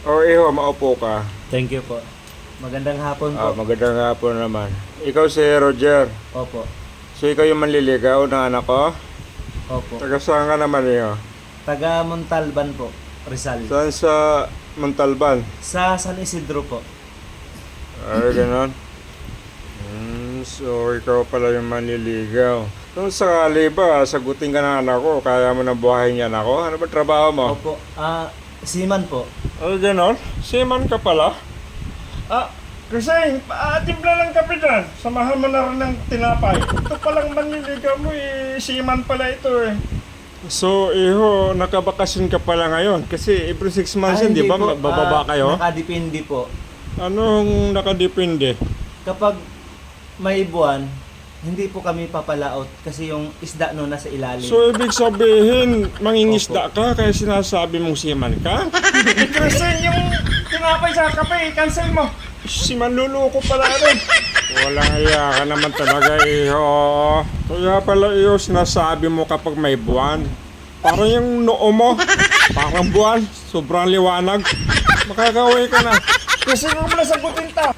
O iho, maupo ka. Thank you po. Magandang hapon po. Magandang hapon naman. Ikaw si Roger. Opo. So ikaw yung manliligaw ng anak ko? Opo. Taga saan ka naman iho? Taga Montalban po, Rizal. Saan sa Montalban? Sa San Isidro po. Ay, ganon. So ikaw pala yung manliligaw. Kung sakali ba, sagutin ka ng anak ko, kaya mo na buhayin yan ako? Ano ba trabaho mo? Opo. Seaman po. Ay, ganon? Seaman ka pala? Kasi, timpla lang kape dyan. Samahan mo na rin ng tinapay. Ito palang manliligaw mo seaman pala ito So, iho, nakabakasyon ka pala ngayon. Kasi every 6 months yun, di ba? po. Bababa kayo? Nakadepende po. Anong nakadepende? Kapag may buwan, hindi po kami papalaot kasi yung isda no nasa ilalim. So, ibig sabihin, mangingisda ka kaya sinasabi mong seaman ka? Kasi yung tinapay sa kape, cancel mo. Si manluloko pala rin. Walang iya ka naman talaga, iho. Kaya pala, iho, sinasabi mo kapag may buwan. Parang yung noo mo, parang buwan, sobrang liwanag. Makakaway ka na. Kasi mo pala sagutin ta.